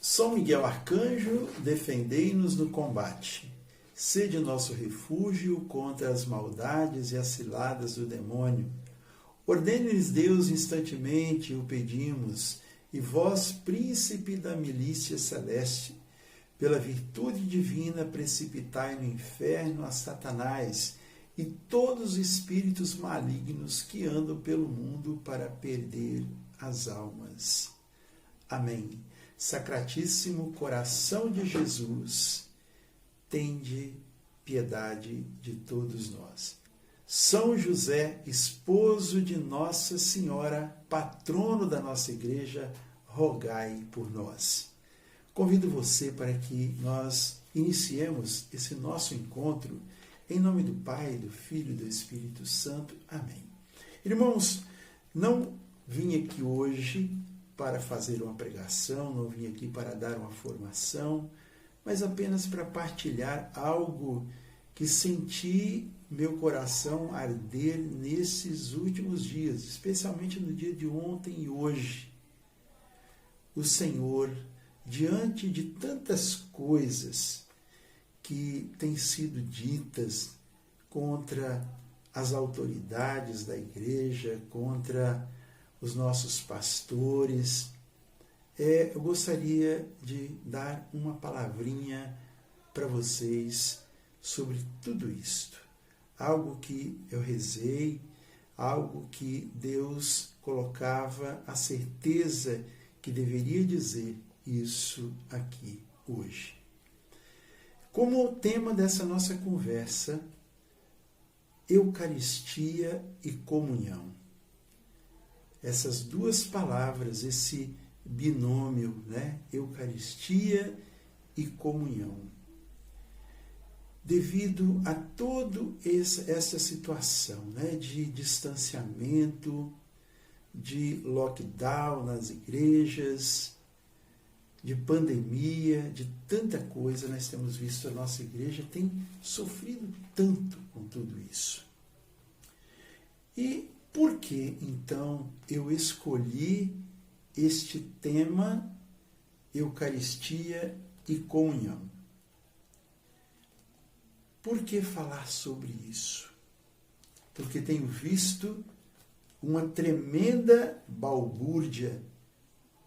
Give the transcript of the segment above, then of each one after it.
São Miguel Arcanjo, defendei-nos no combate. Sede nosso refúgio contra as maldades e as ciladas do demônio. Ordene-lhes Deus instantemente, o pedimos, e vós, príncipe da milícia celeste, pela virtude divina, precipitai no inferno a Satanás e todos os espíritos malignos que andam pelo mundo para perder as almas. Amém. Sacratíssimo coração de Jesus, tende piedade de todos nós. São José, esposo de Nossa Senhora, patrono da nossa igreja, rogai por nós. Convido você para que nós iniciemos esse nosso encontro em nome do Pai, do Filho e do Espírito Santo. Amém. Irmãos, não vim aqui hoje para fazer uma pregação, não vim aqui para dar uma formação, mas apenas para partilhar algo que senti meu coração arder nesses últimos dias, especialmente no dia de ontem e hoje. O Senhor, diante de tantas coisas que têm sido ditas contra as autoridades da igreja, contra os nossos pastores, eu gostaria de dar uma palavrinha para vocês sobre tudo isto. Algo que eu rezei, algo que Deus colocava a certeza que deveria dizer isso aqui hoje. Como tema dessa nossa conversa, Eucaristia e comunhão. Essas duas palavras, esse binômio, Eucaristia e comunhão. Devido a toda essa situação de distanciamento, de lockdown nas igrejas, de pandemia, de tanta coisa, nós temos visto a nossa igreja tem sofrido tanto com tudo isso. E por que, então, eu escolhi este tema, Eucaristia e comunhão? Por que falar sobre isso? Porque tenho visto uma tremenda balbúrdia,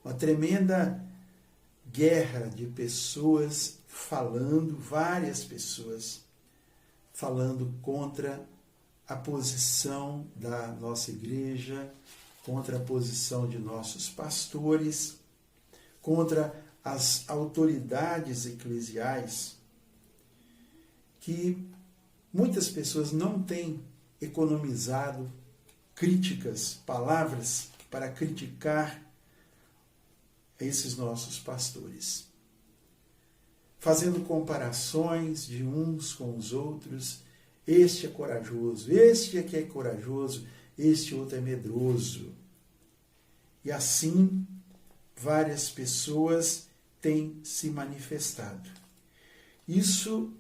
uma tremenda guerra de pessoas falando, várias pessoas falando contra a posição da nossa igreja, contra a posição de nossos pastores, contra as autoridades eclesiais, que muitas pessoas não têm economizado críticas, palavras para criticar esses nossos pastores, fazendo comparações de uns com os outros. Este é corajoso, este aqui é corajoso, este outro é medroso. E assim, várias pessoas têm se manifestado. Isso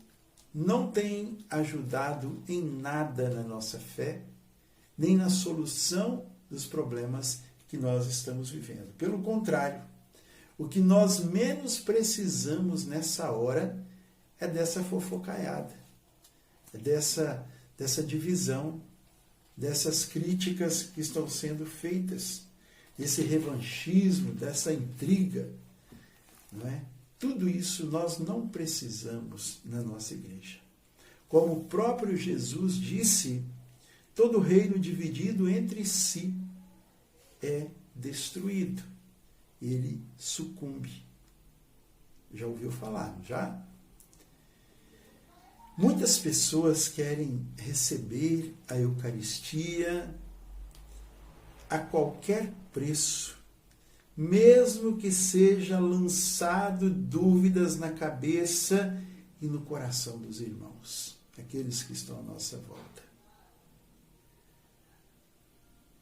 não tem ajudado em nada na nossa fé, nem na solução dos problemas que nós estamos vivendo. Pelo contrário, o que nós menos precisamos nessa hora é dessa fofocaiada, é dessa divisão, dessas críticas que estão sendo feitas, desse revanchismo, dessa intriga, não é? Tudo isso nós não precisamos na nossa igreja. Como o próprio Jesus disse, todo reino dividido entre si é destruído. Ele sucumbe. Já ouviu falar, já? Muitas pessoas querem receber a Eucaristia a qualquer preço, mesmo que seja lançado dúvidas na cabeça e no coração dos irmãos, aqueles que estão à nossa volta.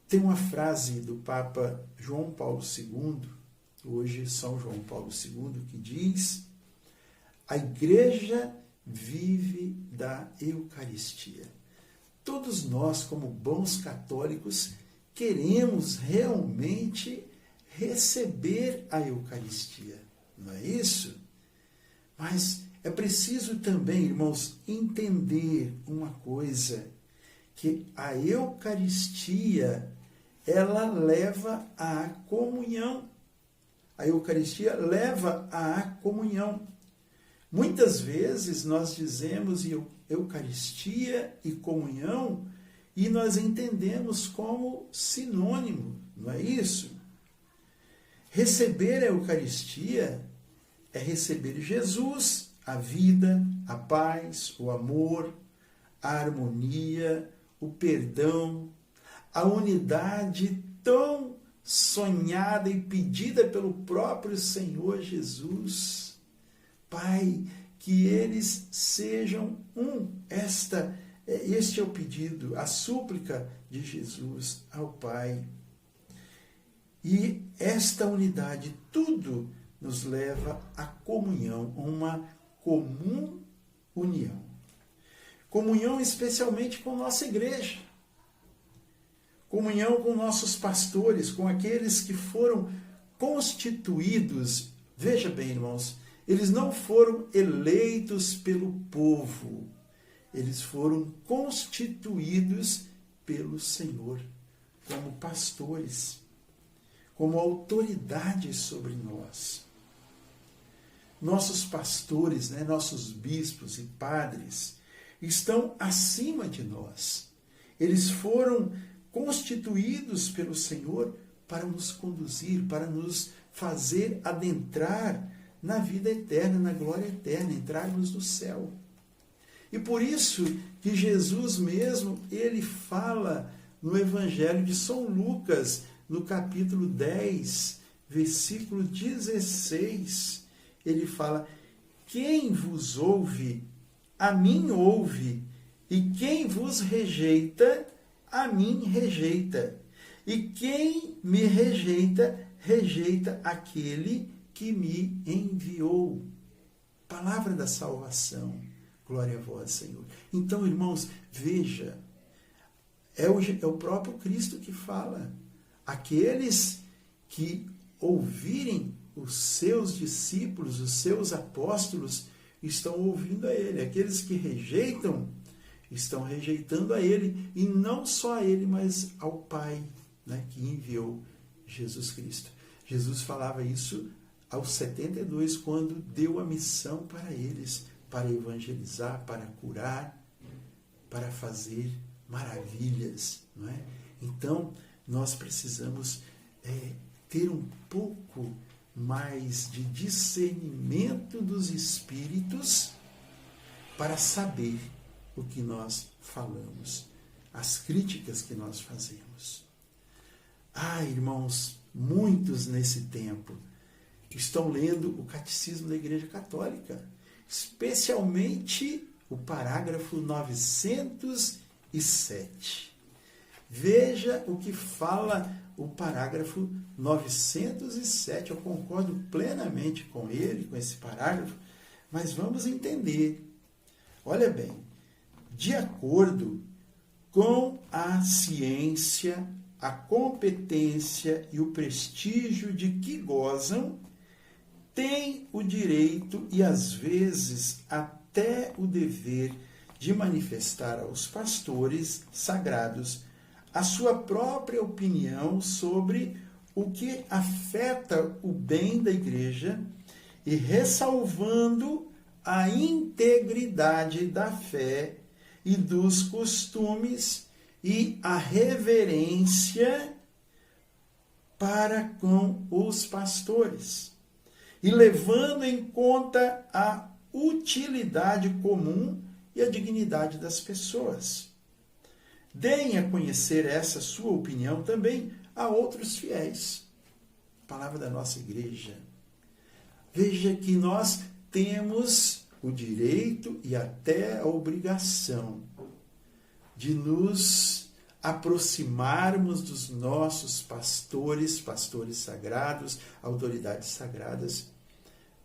Tem uma frase do Papa João Paulo II, hoje São João Paulo II, que diz: a Igreja vive da Eucaristia. Todos nós, como bons católicos, queremos realmente receber a Eucaristia, não é isso? Mas é preciso também, irmãos, entender uma coisa, que a Eucaristia, ela leva à comunhão. A Eucaristia leva à comunhão. Muitas vezes nós dizemos Eucaristia e comunhão e nós entendemos como sinônimo, não é isso? Receber a Eucaristia é receber Jesus, a vida, a paz, o amor, a harmonia, o perdão, a unidade tão sonhada e pedida pelo próprio Senhor Jesus. Pai, que eles sejam um. Este é o pedido, a súplica de Jesus ao Pai. E esta unidade, tudo nos leva à comunhão, uma comum união. Comunhão especialmente com nossa igreja. Comunhão com nossos pastores, com aqueles que foram constituídos. Veja bem, irmãos, eles não foram eleitos pelo povo, eles foram constituídos pelo Senhor como pastores, como autoridade sobre nós. Nossos pastores, nossos bispos e padres estão acima de nós. Eles foram constituídos pelo Senhor para nos conduzir, para nos fazer adentrar na vida eterna, na glória eterna, entrarmos no céu. E por isso que Jesus mesmo, ele fala no Evangelho de São Lucas, no capítulo 10, versículo 16, ele fala: quem vos ouve, a mim ouve, e quem vos rejeita, a mim rejeita. E quem me rejeita, rejeita aquele que me enviou. Palavra da salvação. Glória a vós, Senhor. Então, irmãos, veja, é o próprio Cristo que fala. Aqueles que ouvirem os seus discípulos, os seus apóstolos, estão ouvindo a Ele. Aqueles que rejeitam, estão rejeitando a Ele. E não só a Ele, mas ao Pai, que enviou Jesus Cristo. Jesus falava isso aos 72, quando deu a missão para eles, para evangelizar, para curar, para fazer maravilhas. Não é? Então, nós precisamos ter um pouco mais de discernimento dos espíritos para saber o que nós falamos, as críticas que nós fazemos. Irmãos, muitos nesse tempo estão lendo o Catecismo da Igreja Católica, especialmente o parágrafo 907. Veja o que fala o parágrafo 907. Eu concordo plenamente com ele, com esse parágrafo, mas vamos entender. Olha bem, de acordo com a ciência, a competência e o prestígio de que gozam, têm o direito e, às vezes, até o dever de manifestar aos pastores sagrados a sua própria opinião sobre o que afeta o bem da igreja e ressalvando a integridade da fé e dos costumes e a reverência para com os pastores, e levando em conta a utilidade comum e a dignidade das pessoas. Deem a conhecer essa sua opinião também a outros fiéis. Palavra da nossa igreja. Veja que nós temos o direito e até a obrigação de nos aproximarmos dos nossos pastores sagrados, autoridades sagradas,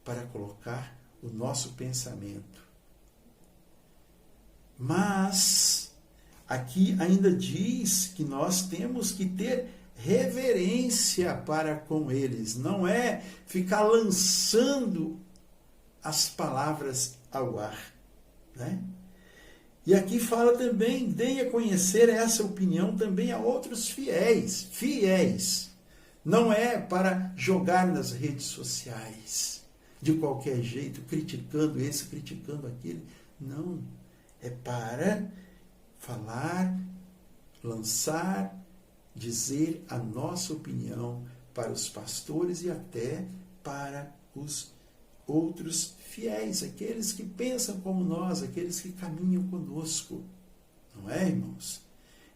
para colocar o nosso pensamento. Mas aqui ainda diz que nós temos que ter reverência para com eles, não é ficar lançando as palavras ao ar, né? E aqui fala também, deem a conhecer essa opinião também a outros fiéis. Fiéis. Não é para jogar nas redes sociais, de qualquer jeito, criticando esse, criticando aquele. Não. É para falar, lançar, dizer a nossa opinião para os pastores e até para os outros fiéis, aqueles que pensam como nós, aqueles que caminham conosco. Não é, irmãos?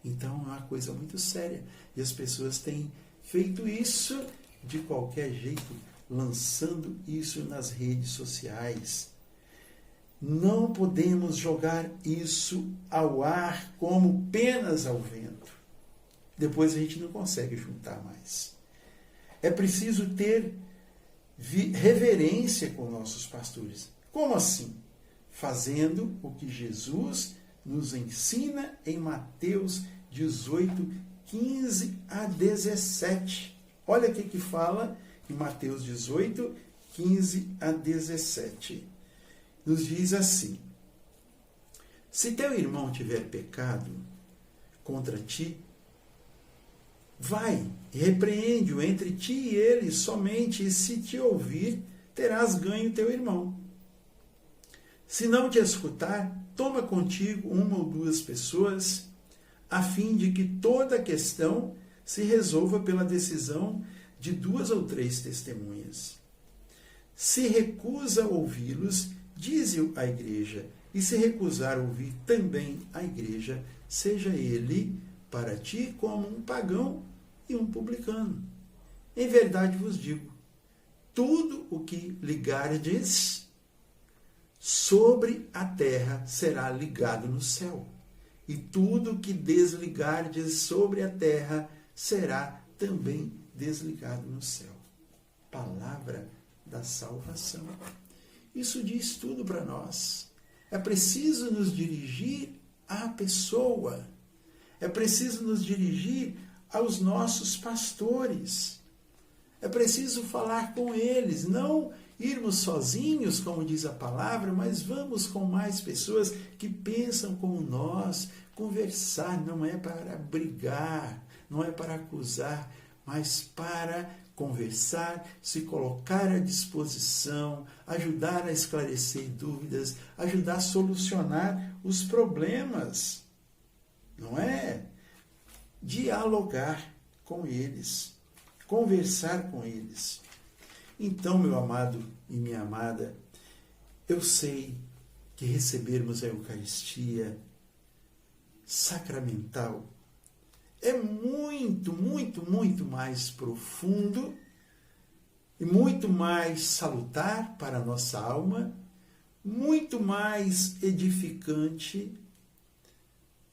Então é uma coisa muito séria. E as pessoas têm feito isso de qualquer jeito, lançando isso nas redes sociais. Não podemos jogar isso ao ar como penas ao vento. Depois a gente não consegue juntar mais. É preciso ter reverência com nossos pastores. Como assim? Fazendo o que Jesus nos ensina em Mateus 18, 15 a 17. Olha o que fala em Mateus 18, 15 a 17. Nos diz assim: se teu irmão tiver pecado contra ti, vai, repreende-o entre ti e ele somente, e se te ouvir, terás ganho teu irmão. Se não te escutar, toma contigo uma ou duas pessoas, a fim de que toda a questão se resolva pela decisão de 2 ou 3 testemunhas. Se recusa ouvi-los, dize-o à igreja, e se recusar ouvir também a igreja, seja ele para ti como um pagão e um publicano. Em verdade vos digo, tudo o que ligardes sobre a terra será ligado no céu, e tudo o que desligardes sobre a terra será também desligado no céu. Palavra da salvação. Isso diz tudo para nós. É preciso nos dirigir à pessoa. É preciso nos dirigir aos nossos pastores. É preciso falar com eles, não irmos sozinhos, como diz a palavra, mas vamos com mais pessoas que pensam como nós, conversar. Não é para brigar, não é para acusar, mas para conversar, se colocar à disposição, ajudar a esclarecer dúvidas, ajudar a solucionar os problemas. Não é? Dialogar com eles, conversar com eles. Então, meu amado e minha amada, eu sei que recebermos a Eucaristia sacramental é muito, muito, muito mais profundo e muito mais salutar para a nossa alma, muito mais edificante,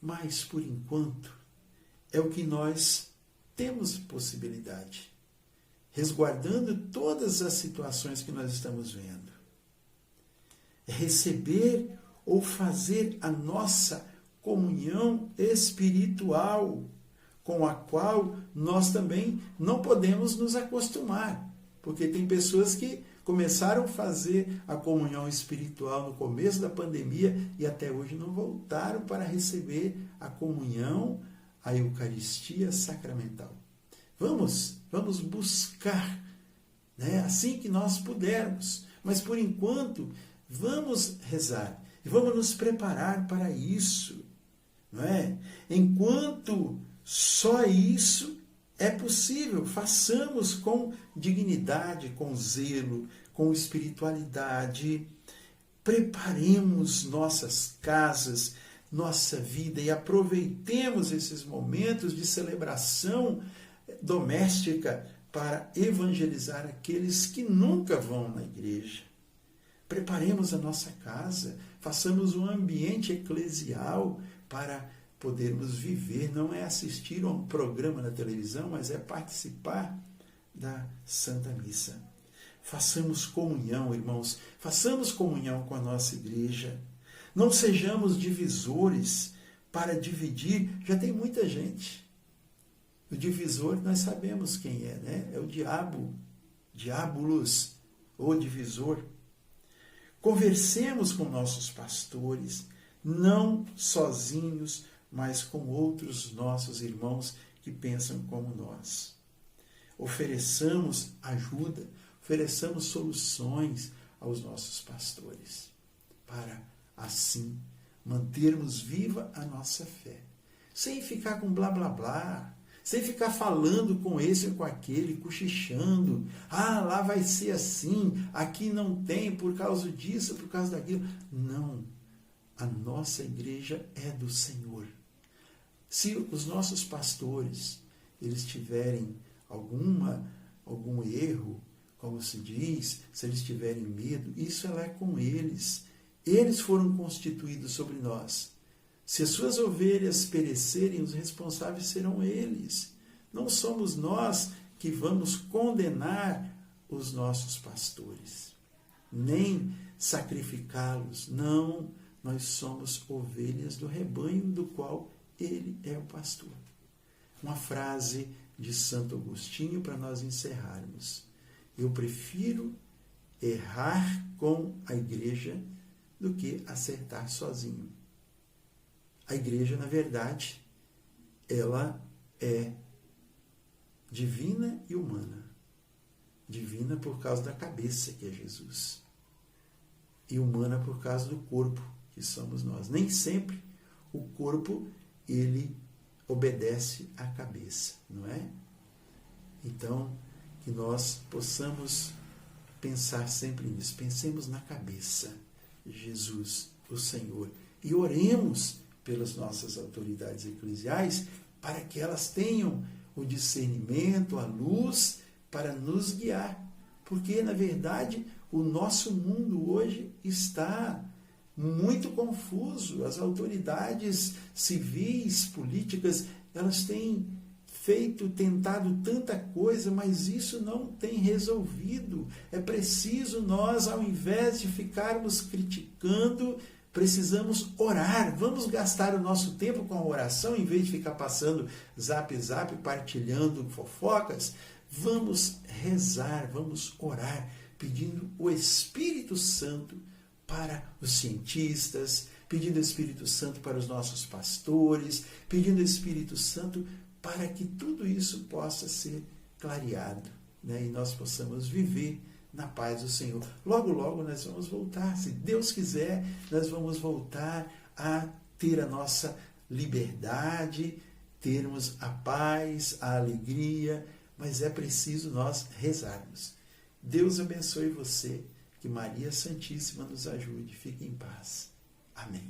mas, por enquanto, é o que nós temos possibilidade, resguardando todas as situações que nós estamos vendo. É receber ou fazer a nossa comunhão espiritual, com a qual nós também não podemos nos acostumar, porque tem pessoas que começaram a fazer a comunhão espiritual no começo da pandemia e até hoje não voltaram para receber a comunhão, a Eucaristia sacramental. Vamos buscar, né? Assim que nós pudermos, mas por enquanto vamos rezar e vamos nos preparar para isso, não é? Enquanto só isso é possível, façamos com dignidade, com zelo, com espiritualidade, preparemos nossas casas, nossa vida e aproveitemos esses momentos de celebração doméstica para evangelizar aqueles que nunca vão na igreja. Preparemos a nossa casa, façamos um ambiente eclesial para podermos viver, não é assistir a um programa na televisão, mas é participar da Santa Missa. Façamos comunhão, irmãos, façamos comunhão com a nossa igreja. Não sejamos divisores para dividir, já tem muita gente. O divisor nós sabemos quem é, né? É o diabo, diabolos, o divisor. Conversemos com nossos pastores, não sozinhos, mas com outros nossos irmãos que pensam como nós. Ofereçamos ajuda, ofereçamos soluções aos nossos pastores, para assim mantermos viva a nossa fé, sem ficar com blá blá blá, sem ficar falando com esse ou com aquele, cochichando. Ah, lá vai ser assim, aqui não tem por causa disso, por causa daquilo. Não, a nossa igreja é do Senhor. Se os nossos pastores, eles tiverem algum erro, como se diz, se eles tiverem medo, isso é com eles. Eles foram constituídos sobre nós. Se as suas ovelhas perecerem, os responsáveis serão eles. Não somos nós que vamos condenar os nossos pastores, nem sacrificá-los. Não, nós somos ovelhas do rebanho do qual ele é o pastor. Uma frase de Santo Agostinho para nós encerrarmos. Eu prefiro errar com a igreja do que acertar sozinho. A igreja, na verdade, ela é divina e humana. Divina por causa da cabeça, que é Jesus. E humana por causa do corpo, que somos nós. Nem sempre o corpo, ele obedece à cabeça, não é? Então, que nós possamos pensar sempre nisso. Pensemos na cabeça, Jesus, o Senhor. E oremos pelas nossas autoridades eclesiais, para que elas tenham o discernimento, a luz, para nos guiar. Porque, na verdade, o nosso mundo hoje está muito confuso. As autoridades civis, políticas, elas têm tentado tanta coisa, mas isso não tem resolvido. É preciso nós, ao invés de ficarmos criticando, precisamos orar. Vamos gastar o nosso tempo com a oração, em vez de ficar passando zap, partilhando fofocas. Vamos rezar, vamos orar, pedindo o Espírito Santo para os cientistas, pedindo o Espírito Santo para os nossos pastores, pedindo o Espírito Santo para que tudo isso possa ser clareado, né? E nós possamos viver na paz do Senhor. Logo, logo nós vamos voltar, se Deus quiser, nós vamos voltar a ter a nossa liberdade, termos a paz, a alegria, mas é preciso nós rezarmos. Deus abençoe você, que Maria Santíssima nos ajude. Fique em paz. Amém.